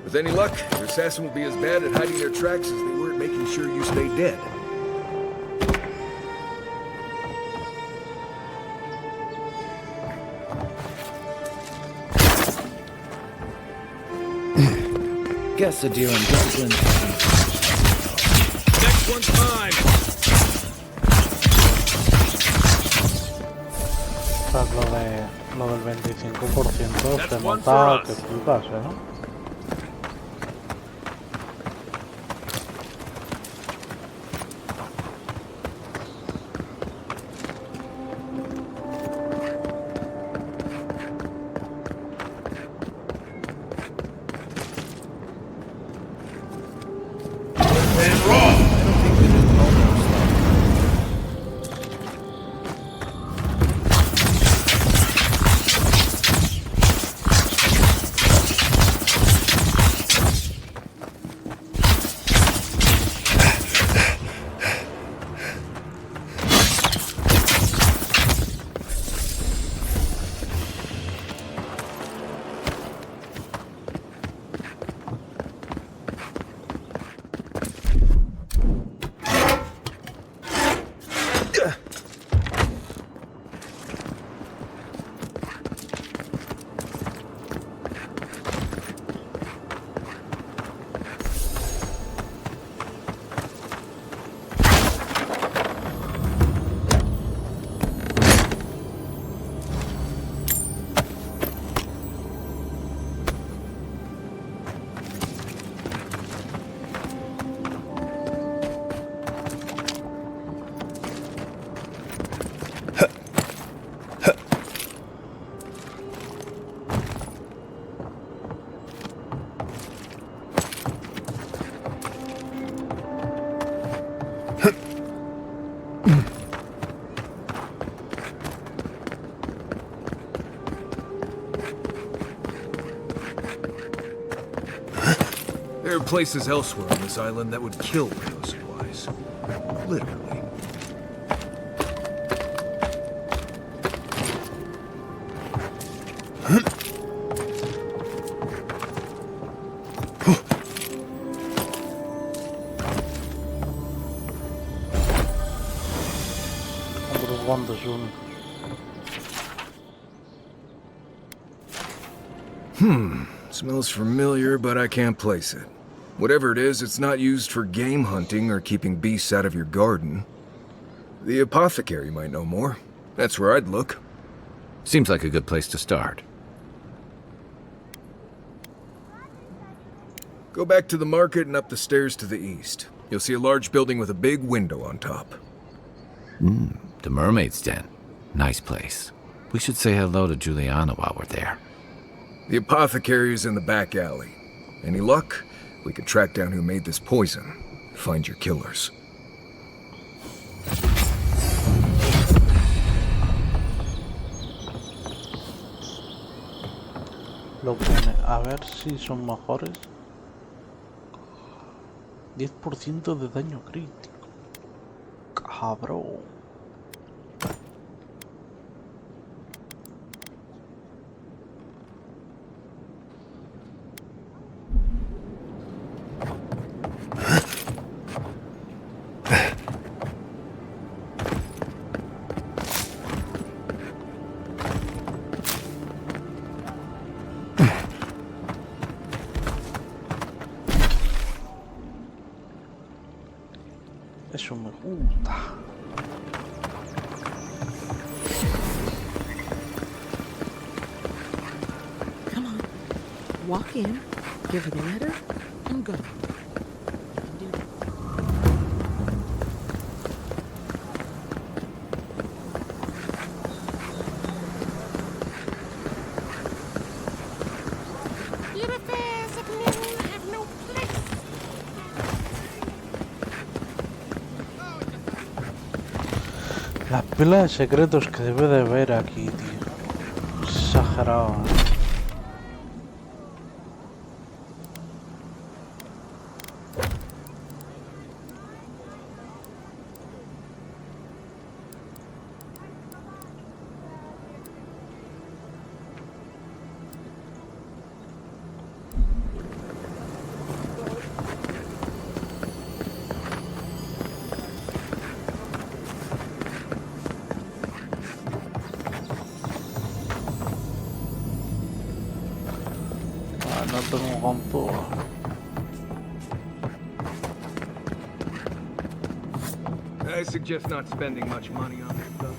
With any luck, your assassin will be as bad at hiding their tracks as they were at making sure you stay dead. Guess a deer and discipline. Next one's mine! Lo del 25% se nota que flipas, ¿no? There are places elsewhere on this island that would kill with those supplies. Literally. cuándo es uno. Smells familiar, but I can't place it. Whatever it is, it's not used for game hunting or keeping beasts out of your garden. The apothecary might know more. That's where I'd look. Seems like a good place to start. Go back to the market and up the stairs to the east. You'll see a large building with a big window on top. The Mermaid's Den. Nice place. We should say hello to Juliana while we're there. The apothecary is in the back alley. Any luck? We could track down who made this poison. Find your killers. Lo pone, a ver si son mejores. 10% de daño crítico. Cabrón. Eso me gusta. Come on. Walk in, give her the letter, and go. La pila de secretos que debe de haber aquí, tío. Exagerado, ¿eh? No tengo ganzúa. I suggest not spending much money on it, though.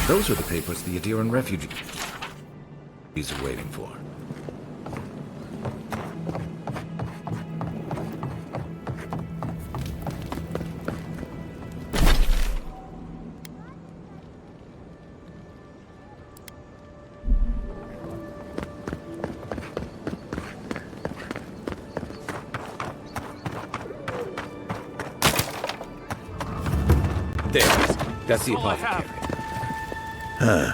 Those are the papers the Adiran refugees are waiting for. That's the apothecary. Huh.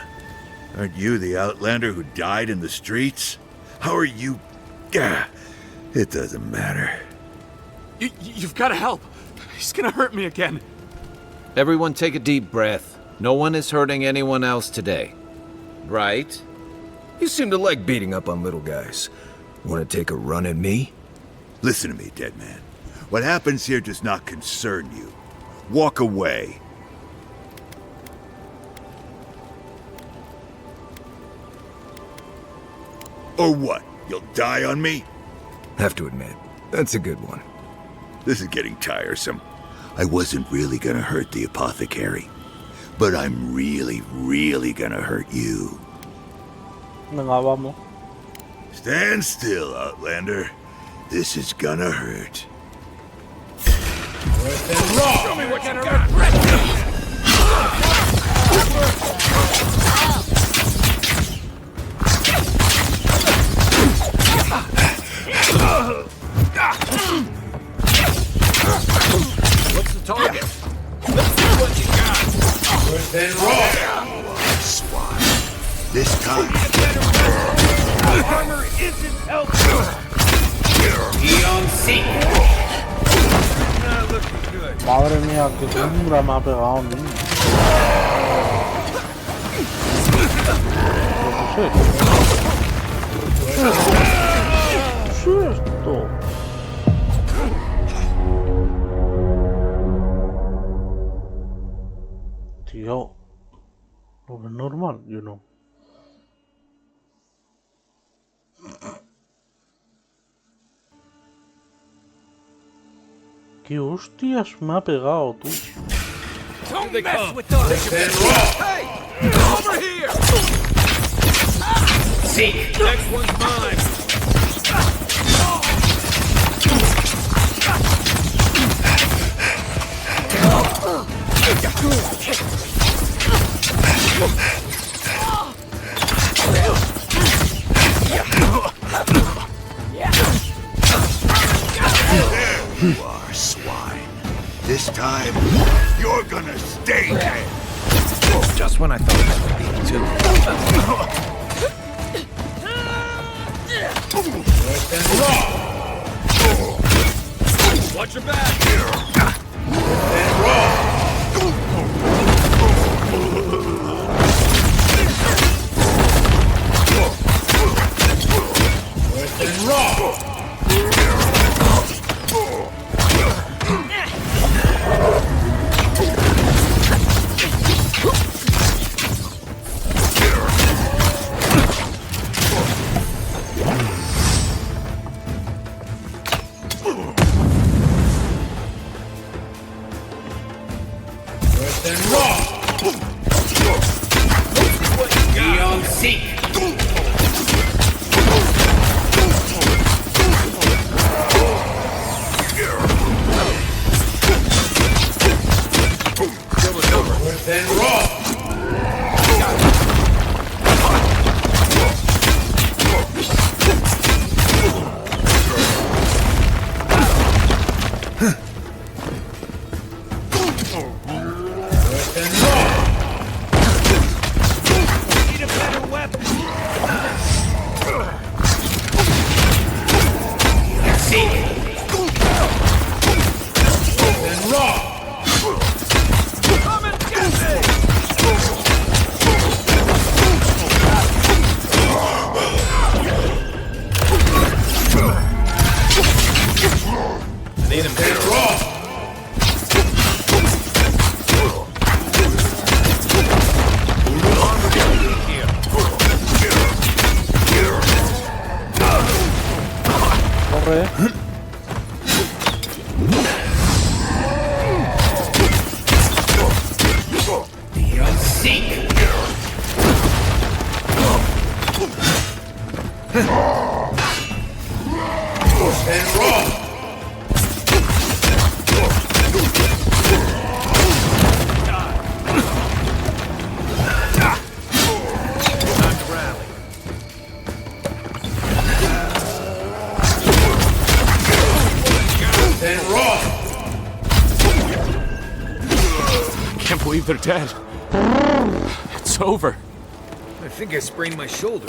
Aren't you the Outlander who died in the streets? How are you... Gah, it doesn't matter. You've got to help. He's gonna hurt me again. Everyone take a deep breath. No one is hurting anyone else today. Right? You seem to like beating up on little guys. Want to take a run at me? Listen to me, dead man. What happens here does not concern you. Walk away. Or what? You'll die on me? Have to admit, that's a good one. This is getting tiresome. I wasn't really gonna hurt the apothecary. But I'm really gonna hurt you. Venga, vamos. Stand still, Outlander. This is gonna hurt. Show me what you got. What's the target? Let's see what you got. Worse than raw. Swat. This time. Armor isn't helpful. Not looking good. Madre mía, que cumbra me ha pegado a mí. ¿Qué es esto? Tío, no es normal, you know. ¿Qué hostias me ha pegado, tú? Don't mess with us! Hey! Over here! See, next one's mine. You are swine. This time, you're gonna stay dead. Just when I thought this would be too. Watch your back! They're dead. It's over. I think I sprained my shoulder.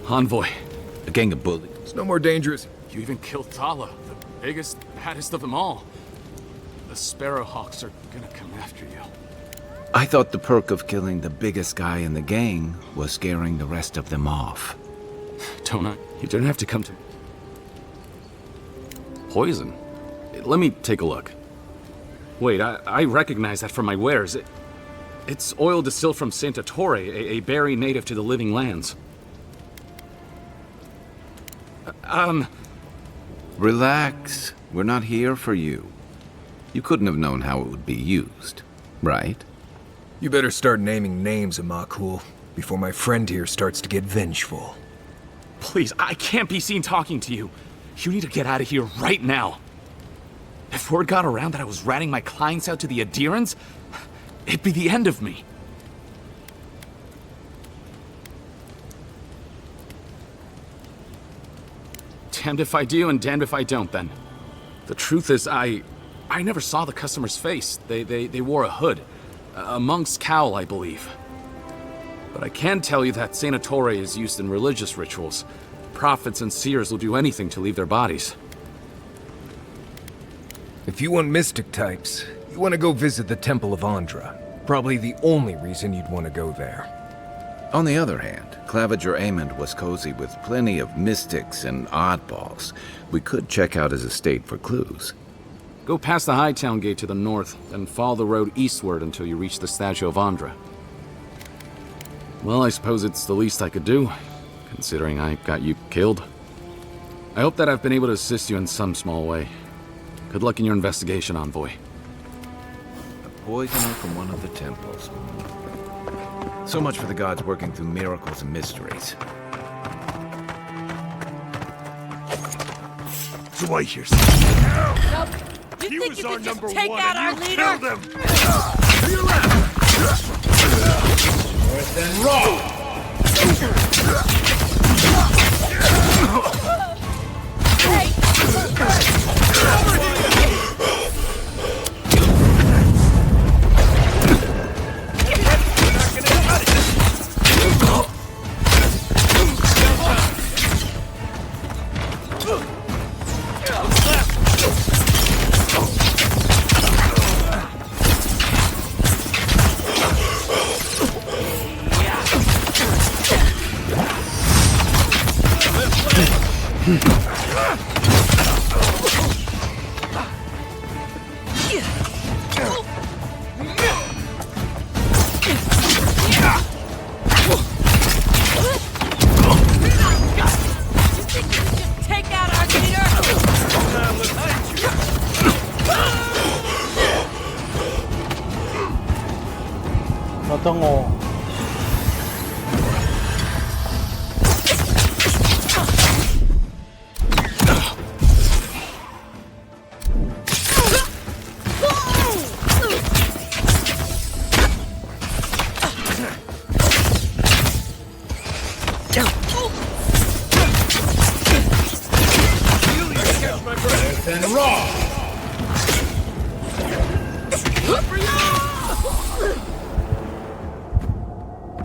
Envoy. A gang of bullies. It's no more dangerous. You even killed Tala, the biggest, baddest of them all. The Sparrowhawks are gonna come after you. I thought the perk of killing the biggest guy in the gang was scaring the rest of them off. Don't I? You don't have to come to... Poison? Let me take a look. Wait, I recognize that from my wares. It's oil distilled from Santa Torre, a berry native to the Living Lands. Relax. We're not here for you. You couldn't have known how it would be used, right? You better start naming names, Amakul, before my friend here starts to get vengeful. Please, I can't be seen talking to you. You need to get out of here right now. If word got around that I was ratting my clients out to the Adherents, it'd be the end of me. Damned if I do and damned if I don't, then. The truth is, I never saw the customer's face. They wore a hood. A monk's cowl, I believe. But I can tell you that Santa Torre is used in religious rituals. Prophets and seers will do anything to leave their bodies. If you want mystic types, you want to go visit the Temple of Andra. Probably the only reason you'd want to go there. On the other hand, Claviger Amond was cozy with plenty of mystics and oddballs. We could check out his estate for clues. Go past the Hightown Gate to the north, then follow the road eastward until you reach the statue of Andra. Well, I suppose it's the least I could do, considering I got you killed. I hope that I've been able to assist you in some small way. Good luck in your investigation, Envoy. A poisoner from one of the temples. So much for the gods working through miracles and mysteries. So I hear something. Nope. You think you can just take out our leader? Killed him. To your left. Worse than raw.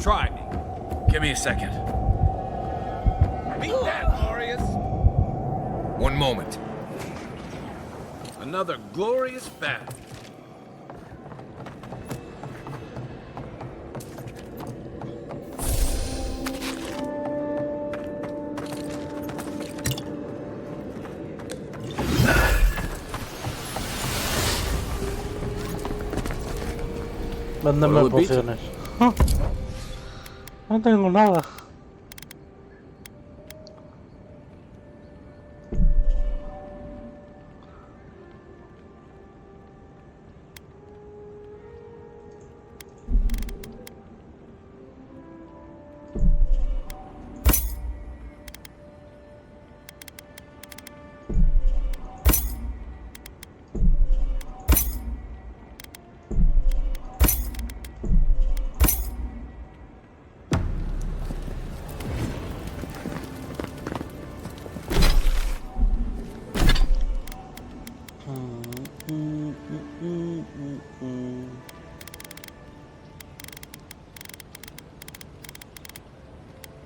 Try me. Give me a second. Meet that, glorious. One moment. Another glorious battle. Mándame pociones. No tengo nada.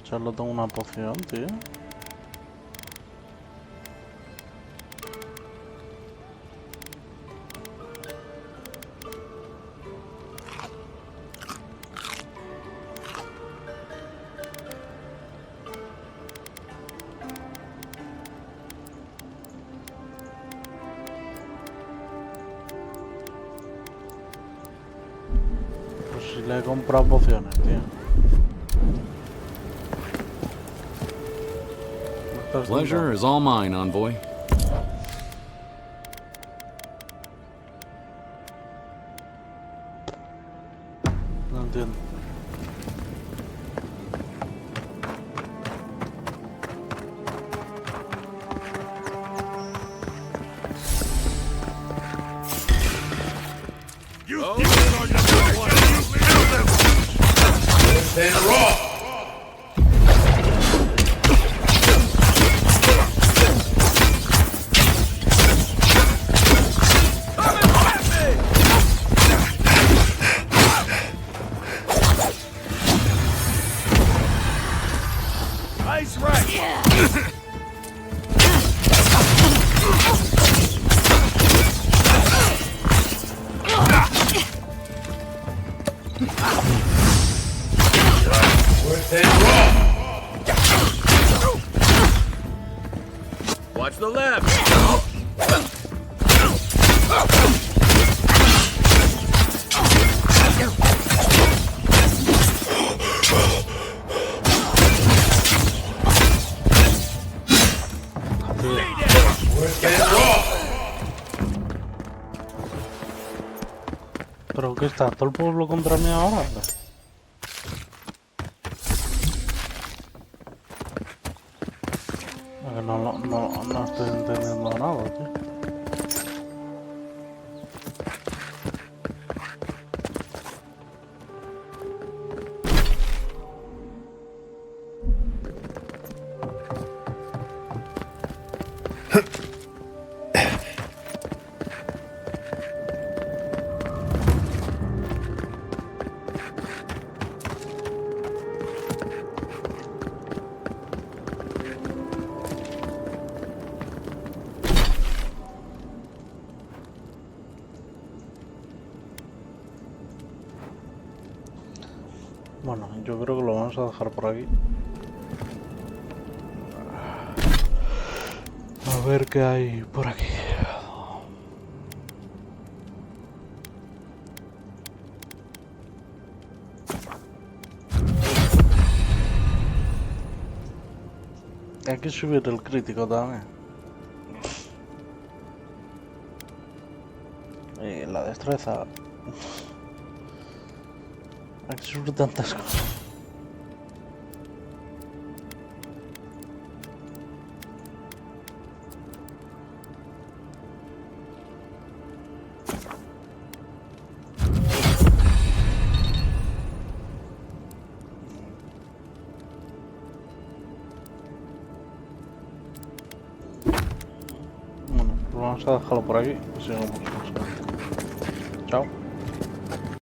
Solo tengo una poción, tío. Pues si le he comprado pociones, tío. Pleasure is all mine, Envoy. No entiendo. You are number one. You killed him. Then raw. Pero que está todo el pueblo contra mí ahora. No estoy entendiendo nada, tío. Bueno, yo creo que lo vamos a dejar por aquí. A ver qué hay por aquí. Hay que subir el crítico también. Y la destreza. Hay que subir tantas cosas. Bueno, pues vamos a dejarlo por aquí y sigamos. Chao.